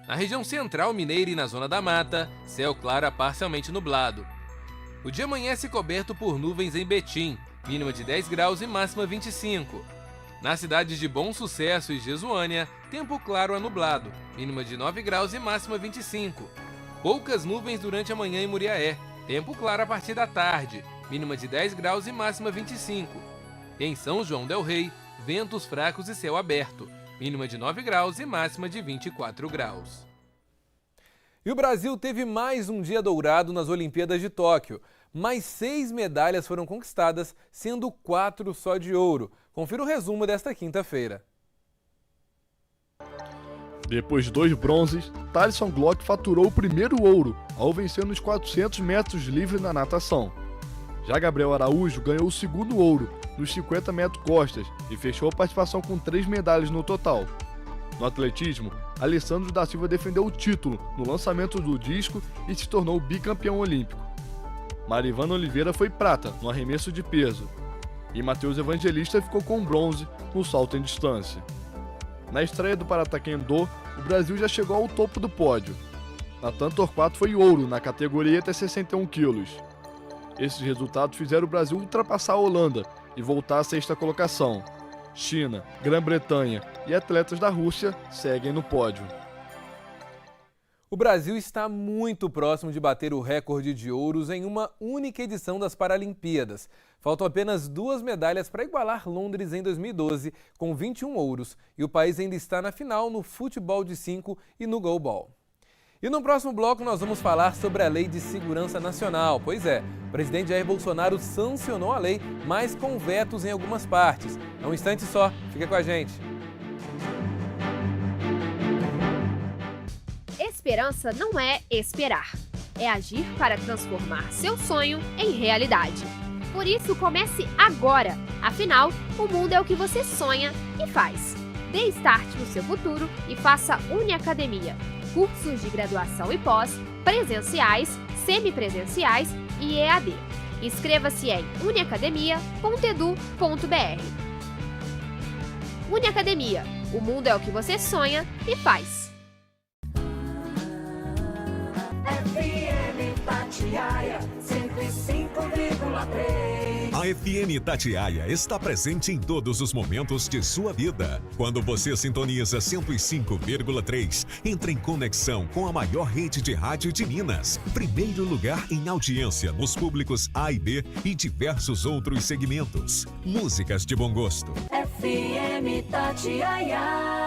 Na região central mineira e na zona da mata, céu claro a parcialmente nublado. O dia amanhece coberto por nuvens em Betim, mínima de 10 graus e máxima 25. Nas cidades de Bom Sucesso e Jesuânia, tempo claro a nublado, mínima de 9 graus e máxima 25. Poucas nuvens durante a manhã em Muriaé, tempo claro a partir da tarde, mínima de 10 graus e máxima 25. Em São João del Rei, ventos fracos e céu aberto, mínima de 9 graus e máxima de 24 graus. E o Brasil teve mais um dia dourado nas Olimpíadas de Tóquio. Mais 6 medalhas foram conquistadas, sendo 4 só de ouro. Confira o resumo desta quinta-feira. Depois de 2 bronzes, Thalisson Glock faturou o primeiro ouro ao vencer nos 400 metros livre na natação. Já Gabriel Araújo ganhou o segundo ouro nos 50 metros costas e fechou a participação com 3 medalhas no total. No atletismo, Alessandro da Silva defendeu o título no lançamento do disco e se tornou bicampeão olímpico. Marivana Oliveira foi prata no arremesso de peso. E Matheus Evangelista ficou com bronze no salto em distância. Na estreia do Parataekwondo, o Brasil já chegou ao topo do pódio. Natan Torquato foi ouro na categoria até 61 quilos. Esses resultados fizeram o Brasil ultrapassar a Holanda e voltar à 6ª colocação. China, Grã-Bretanha e atletas da Rússia seguem no pódio. O Brasil está muito próximo de bater o recorde de ouros em uma única edição das Paralimpíadas. Faltam apenas 2 medalhas para igualar Londres em 2012, com 21 ouros, e o país ainda está na final no futebol de 5 e no goalball. E no próximo bloco nós vamos falar sobre a Lei de Segurança Nacional. Pois é, o presidente Jair Bolsonaro sancionou a lei, mas com vetos em algumas partes. É um instante só, fica com a gente. Esperança não é esperar, é agir para transformar seu sonho em realidade. Por isso, comece agora. Afinal, o mundo é o que você sonha e faz. Dê start no seu futuro e faça Uniacademia. Cursos de graduação e pós, presenciais, semipresenciais e EAD. Inscreva-se em uniacademia.edu.br. Uniacademia, o mundo é o que você sonha e faz. FM Itatiaia 105,3. A FM Itatiaia está presente em todos os momentos de sua vida. Quando você sintoniza 105,3, entra em conexão com a maior rede de rádio de Minas. Primeiro lugar em audiência nos públicos A e B e diversos outros segmentos. Músicas de bom gosto. FM Itatiaia.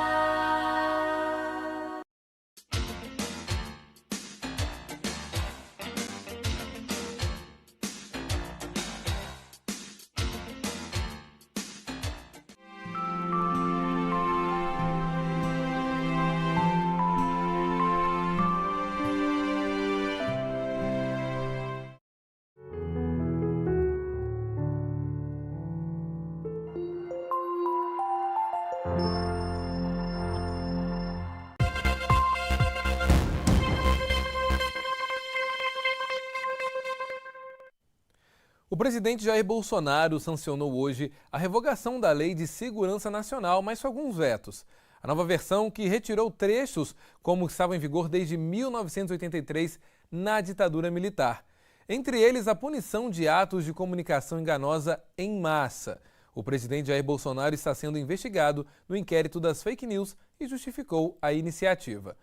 O presidente Jair Bolsonaro sancionou hoje a revogação da Lei de Segurança Nacional, mas com alguns vetos. A nova versão, que retirou trechos como estavam em vigor desde 1983, na ditadura militar. Entre eles, a punição de atos de comunicação enganosa em massa. O presidente Jair Bolsonaro está sendo investigado no inquérito das fake news e justificou a iniciativa.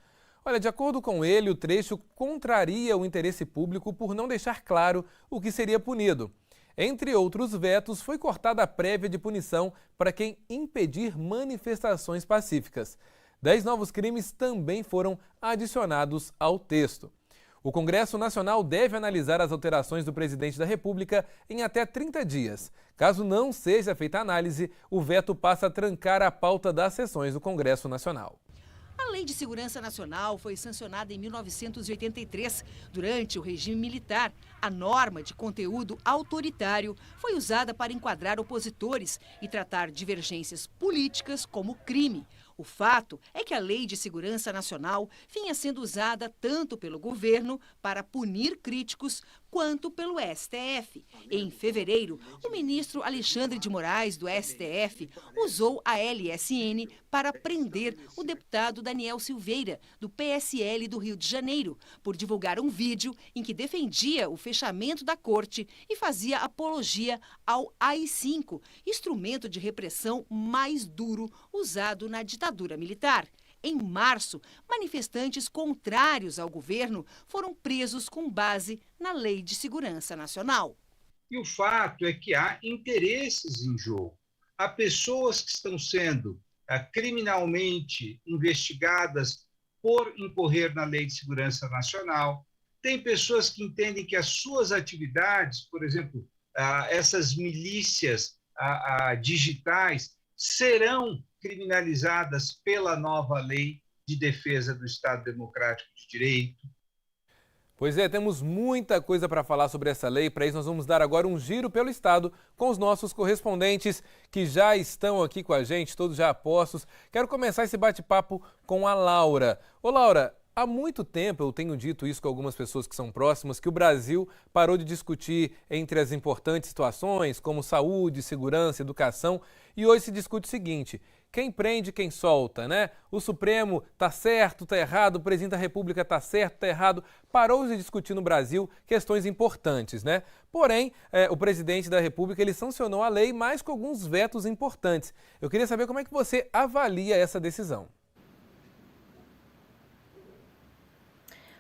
Olha, de acordo com ele, o trecho contraria o interesse público por não deixar claro o que seria punido. Entre outros vetos, foi cortada a prévia de punição para quem impedir manifestações pacíficas. 10 novos crimes também foram adicionados ao texto. O Congresso Nacional deve analisar as alterações do presidente da República em até 30 dias. Caso não seja feita análise, o veto passa a trancar a pauta das sessões do Congresso Nacional. A Lei de Segurança Nacional foi sancionada em 1983, durante o regime militar. A norma de conteúdo autoritário foi usada para enquadrar opositores e tratar divergências políticas como crime. O fato é que a Lei de Segurança Nacional vinha sendo usada tanto pelo governo para punir críticos quanto pelo STF. Em fevereiro, o ministro Alexandre de Moraes, do STF, usou a LSN para prender o deputado Daniel Silveira, do PSL do Rio de Janeiro, por divulgar um vídeo em que defendia o fechamento da corte e fazia apologia ao AI-5, instrumento de repressão mais duro usado na ditadura militar. Em março, manifestantes contrários ao governo foram presos com base na Lei de Segurança Nacional. E o fato é que há interesses em jogo. Há pessoas que estão sendo criminalmente investigadas por incorrer na Lei de Segurança Nacional. Tem pessoas que entendem que as suas atividades, por exemplo, essas milícias digitais, serão criminalizadas pela nova Lei de Defesa do Estado Democrático de Direito. Pois é, temos muita coisa para falar sobre essa lei. Para isso, nós vamos dar agora um giro pelo Estado com os nossos correspondentes que já estão aqui com a gente, todos já a postos. Quero começar esse bate-papo com a Laura. Ô Laura, há muito tempo eu tenho dito isso com algumas pessoas que são próximas, que o Brasil parou de discutir entre as importantes situações como saúde, segurança, educação, e hoje se discute o seguinte: quem prende, quem solta, né? O Supremo tá certo, tá errado, o presidente da República tá certo, tá errado. Parou de discutir no Brasil questões importantes, né? Porém, o presidente da República, ele sancionou a lei, mas com alguns vetos importantes. Eu queria saber como é que você avalia essa decisão.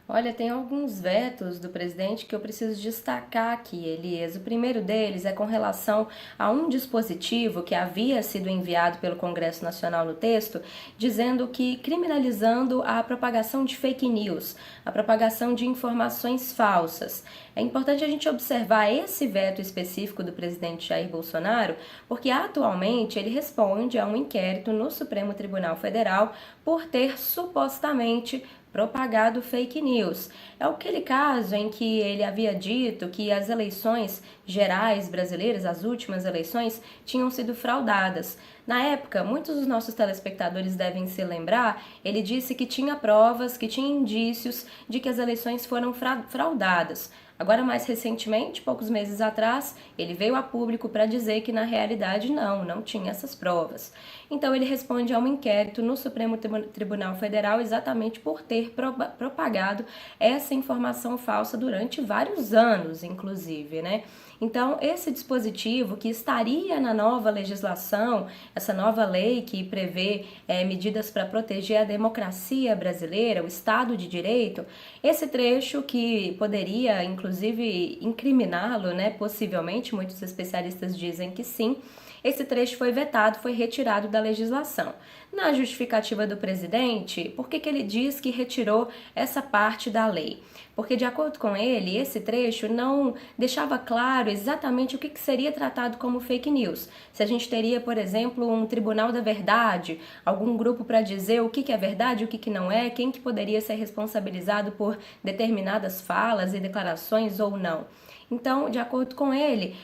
Olha, tem alguns vetos do presidente que eu preciso destacar aqui, Elias. O primeiro deles é com relação a um dispositivo que havia sido enviado pelo Congresso Nacional no texto, dizendo que criminalizando a propagação de fake news, a propagação de informações falsas. É importante a gente observar esse veto específico do presidente Jair Bolsonaro, porque atualmente ele responde a um inquérito no Supremo Tribunal Federal por ter supostamente propagado fake news. É aquele caso em que ele havia dito que as eleições gerais brasileiras, as últimas eleições, tinham sido fraudadas. Na época, muitos dos nossos telespectadores devem se lembrar, ele disse que tinha provas, que tinha indícios de que as eleições foram fraudadas. Agora, mais recentemente, poucos meses atrás, ele veio a público para dizer que, na realidade, não tinha essas provas. Então, ele responde a um inquérito no Supremo Tribunal Federal exatamente por ter propagado essa informação falsa durante vários anos, inclusive, né? Então, esse dispositivo que estaria na nova legislação, essa nova lei que prevê medidas para proteger a democracia brasileira, o Estado de Direito, esse trecho que poderia, inclusive, incriminá-lo, né? Possivelmente, muitos especialistas dizem que sim. Esse trecho foi vetado, foi retirado da legislação. Na justificativa do presidente, por que ele diz que retirou essa parte da lei? Porque, de acordo com ele, esse trecho não deixava claro exatamente o que seria tratado como fake news. Se a gente teria, por exemplo, um tribunal da verdade, algum grupo para dizer o que é verdade, o que não é, quem que poderia ser responsabilizado por determinadas falas e declarações ou não. Então, de acordo com ele,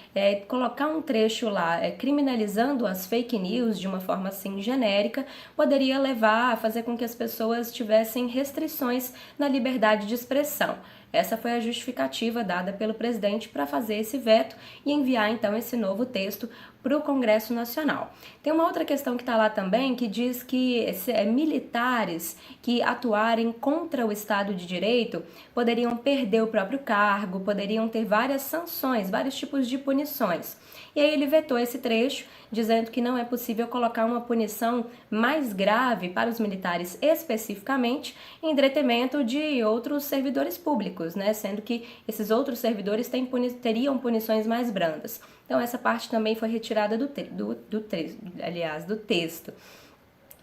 colocar um trecho lá criminalizando as fake news de uma forma assim genérica poderia levar a fazer com que as pessoas tivessem restrições na liberdade de expressão. Essa foi a justificativa dada pelo presidente para fazer esse veto e enviar então esse novo texto para o Congresso Nacional. Tem uma outra questão que está lá também, que diz que militares que atuarem contra o Estado de Direito poderiam perder o próprio cargo, poderiam ter várias sanções, vários tipos de punições. E aí ele vetou esse trecho, dizendo que não é possível colocar uma punição mais grave para os militares especificamente, em detrimento de outros servidores públicos, né? Sendo que esses outros servidores teriam punições mais brandas. Então essa parte também foi retirada do texto.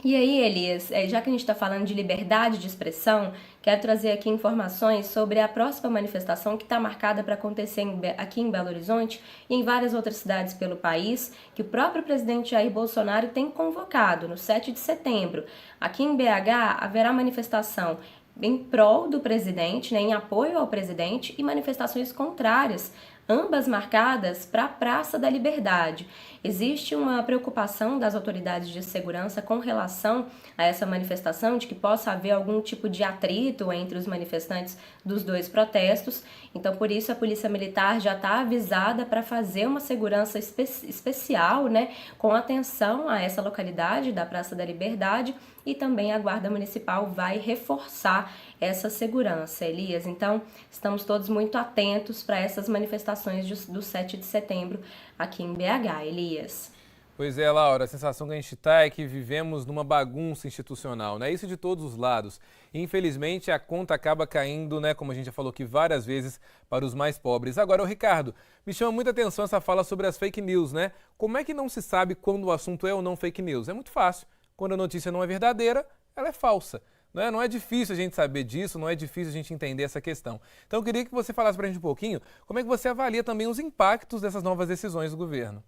E aí, Elias, já que a gente está falando de liberdade de expressão, quero trazer aqui informações sobre a próxima manifestação que está marcada para acontecer aqui em Belo Horizonte e em várias outras cidades pelo país, que o próprio presidente Jair Bolsonaro tem convocado no 7 de setembro. Aqui em BH haverá manifestação em prol do presidente, né, em apoio ao presidente, e manifestações contrárias, ambas marcadas para a Praça da Liberdade. Existe uma preocupação das autoridades de segurança com relação a essa manifestação, de que possa haver algum tipo de atrito entre os manifestantes dos dois protestos. Então, por isso, a Polícia Militar já está avisada para fazer uma segurança especial, né, com atenção a essa localidade da Praça da Liberdade, e também a Guarda Municipal vai reforçar essa segurança, Elias. Então, estamos todos muito atentos para essas manifestações do 7 de setembro aqui em BH, Elias. Pois é, Laura, a sensação que a gente está é que vivemos numa bagunça institucional, né? Isso de todos os lados. E, infelizmente, a conta acaba caindo, né, como a gente já falou aqui várias vezes, para os mais pobres. Agora, Ricardo, me chama muita atenção essa fala sobre as fake news, né? Como é que não se sabe quando o assunto é ou não fake news? É muito fácil. Quando a notícia não é verdadeira, ela é falsa. Não é difícil a gente saber disso, não é difícil a gente entender essa questão. Então eu queria que você falasse para a gente um pouquinho como é que você avalia também os impactos dessas novas decisões do governo.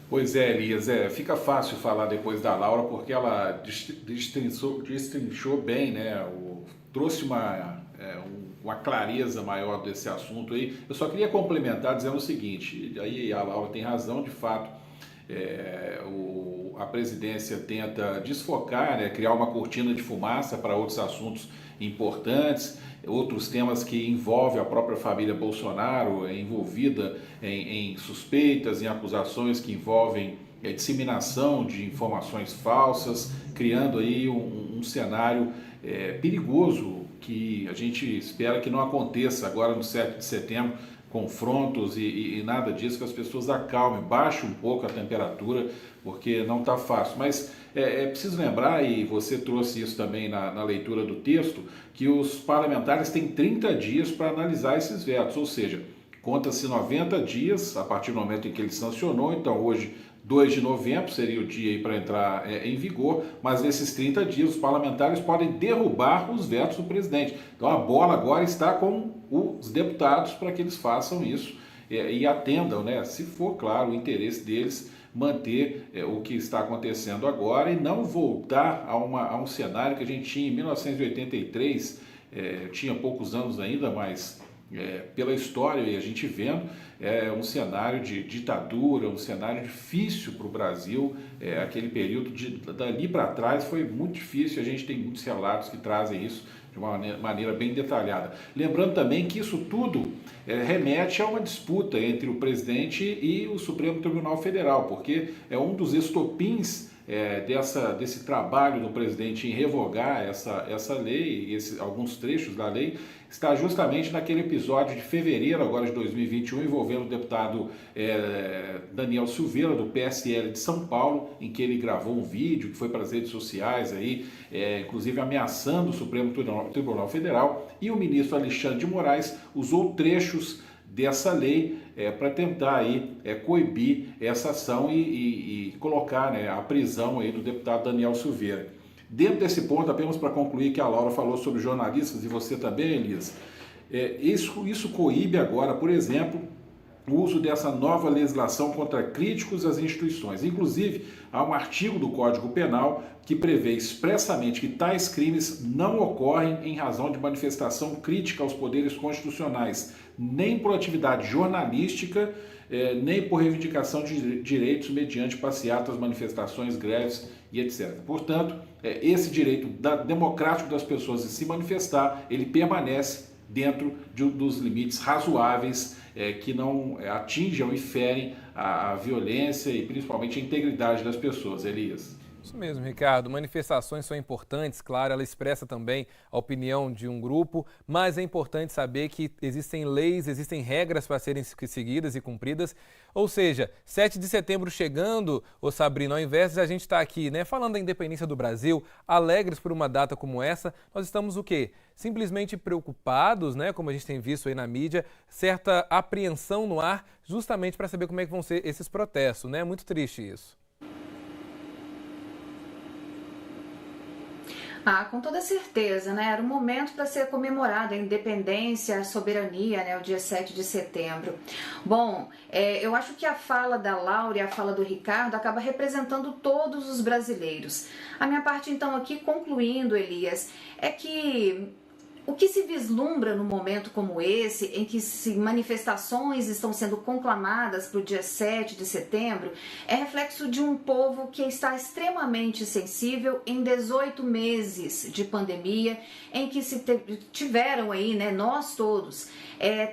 Pois é, Elias, fica fácil falar depois da Laura porque ela destrinchou bem, né? Trouxe uma clareza maior desse assunto aí. Eu só queria complementar dizendo o seguinte, aí a Laura tem razão, de fato, a presidência tenta desfocar, né, criar uma cortina de fumaça para outros assuntos importantes, outros temas que envolvem a própria família Bolsonaro, envolvida em suspeitas, em acusações que envolvem disseminação de informações falsas, criando aí um cenário perigoso que a gente espera que não aconteça agora no 7 de setembro, confrontos e nada disso, que as pessoas acalmem, baixem um pouco a temperatura, porque não está fácil. Mas é preciso lembrar, e você trouxe isso também na leitura do texto, que os parlamentares têm 30 dias para analisar esses vetos, ou seja, conta-se 90 dias a partir do momento em que ele sancionou. Então hoje, 2 de novembro, seria o dia para entrar em vigor, mas nesses 30 dias os parlamentares podem derrubar os vetos do presidente. Então a bola agora está com os deputados para que eles façam isso e atendam, né, se for, claro, o interesse deles, manter o que está acontecendo agora e não voltar a um cenário que a gente tinha em 1983, tinha poucos anos ainda, mas pela história e a gente vendo, um cenário de ditadura, um cenário difícil para o Brasil. Aquele período dali para trás foi muito difícil, a gente tem muitos relatos que trazem isso de uma maneira bem detalhada. Lembrando também que isso tudo remete a uma disputa entre o presidente e o Supremo Tribunal Federal, porque é um dos estopins desse trabalho do presidente em revogar essa lei, alguns trechos da lei, está justamente naquele episódio de fevereiro agora de 2021, envolvendo o deputado Daniel Silveira, do PSL de São Paulo, em que ele gravou um vídeo que foi para as redes sociais, aí, inclusive ameaçando o Supremo Tribunal Federal, e o ministro Alexandre de Moraes usou trechos dessa lei para tentar aí, coibir essa ação e colocar, né, a prisão aí do deputado Daniel Silveira. Dentro desse ponto, apenas para concluir, que a Laura falou sobre jornalistas, e você também, Elias, isso coíbe agora, por exemplo, o uso dessa nova legislação contra críticos às instituições. Inclusive, há um artigo do Código Penal que prevê expressamente que tais crimes não ocorrem em razão de manifestação crítica aos poderes constitucionais, nem por atividade jornalística, nem por reivindicação de direitos mediante passeatas, manifestações, greves e etc. Portanto, esse direito democrático das pessoas de se manifestar, ele permanece dentro dos limites razoáveis que não atinjam e ferem a violência e principalmente a integridade das pessoas, Elias. Isso mesmo, Ricardo. Manifestações são importantes, claro, ela expressa também a opinião de um grupo, mas é importante saber que existem leis, existem regras para serem seguidas e cumpridas. Ou seja, 7 de setembro chegando, ô Sabrina, ao invés de a gente estar aqui, falando da independência do Brasil, alegres por uma data como essa, nós estamos o quê? Simplesmente preocupados, como a gente tem visto aí na mídia, certa apreensão no ar, justamente para saber como é que vão ser esses protestos, É muito triste isso. Com toda certeza, Era um momento para ser comemorada a independência, a soberania, o dia 7 de setembro. Bom, eu acho que a fala da Laura e a fala do Ricardo acaba representando todos os brasileiros. A minha parte, então, aqui, concluindo, Elias, é que o que se vislumbra num momento como esse, em que manifestações estão sendo conclamadas para o dia 7 de setembro, é reflexo de um povo que está extremamente sensível em 18 meses de pandemia, em que tiveram aí, nós todos,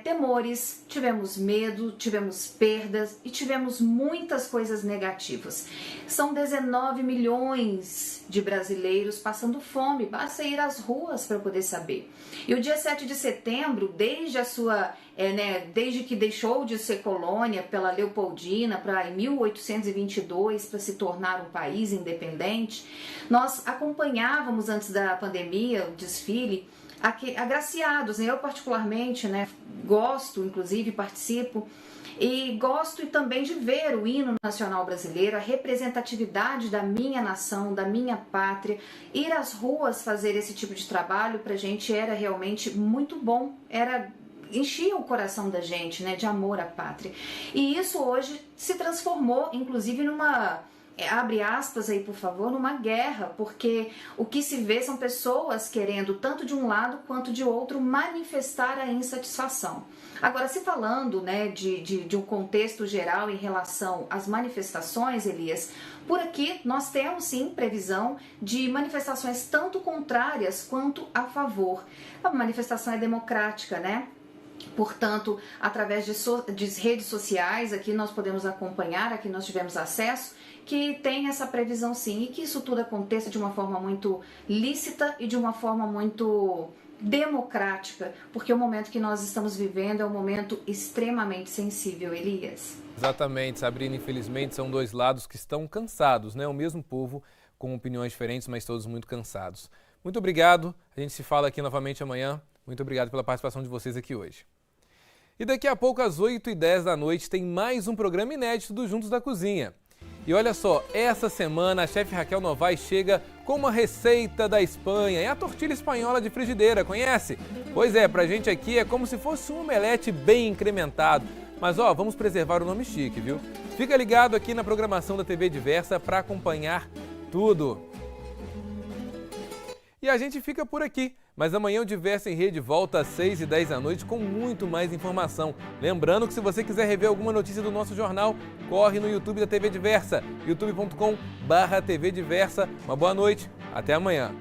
temores, tivemos medo, tivemos perdas e tivemos muitas coisas negativas. São 19 milhões de brasileiros passando fome, basta ir às ruas para poder saber. E o dia 7 de setembro, desde que deixou de ser colônia pela Leopoldina em 1822 para se tornar um país independente, nós acompanhávamos antes da pandemia o desfile agraciados. Eu particularmente gosto, inclusive participo, e gosto também de ver o hino nacional brasileiro, a representatividade da minha nação, da minha pátria. Ir às ruas fazer esse tipo de trabalho para a gente era realmente muito bom, enchia o coração da gente, de amor à pátria. E isso hoje se transformou, inclusive, numa... abre aspas aí, por favor, numa guerra, porque o que se vê são pessoas querendo, tanto de um lado quanto de outro, manifestar a insatisfação. Agora, se falando de um contexto geral em relação às manifestações, Elias, por aqui nós temos sim previsão de manifestações tanto contrárias quanto a favor. A manifestação é democrática, Portanto, através de redes sociais, aqui nós podemos acompanhar, aqui nós tivemos acesso, que tem essa previsão sim, e que isso tudo aconteça de uma forma muito lícita e de uma forma muito democrática, porque o momento que nós estamos vivendo é um momento extremamente sensível, Elias. Exatamente, Sabrina, infelizmente são dois lados que estão cansados, O mesmo povo com opiniões diferentes, mas todos muito cansados. Muito obrigado, a gente se fala aqui novamente amanhã. Muito obrigado pela participação de vocês aqui hoje. E daqui a pouco, às 8h10 da noite, tem mais um programa inédito do Juntos da Cozinha. E olha só, essa semana a chefe Raquel Novaes chega com uma receita da Espanha. É a tortilha espanhola de frigideira, conhece? Pois é, pra gente aqui é como se fosse um omelete bem incrementado. Mas vamos preservar o nome chique, viu? Fica ligado aqui na programação da TV Diversa para acompanhar tudo. E a gente fica por aqui. Mas amanhã o Diversa em Rede volta às 6h10 da noite com muito mais informação. Lembrando que se você quiser rever alguma notícia do nosso jornal, corre no YouTube da TV Diversa, youtube.com/TV Diversa. Uma boa noite, até amanhã.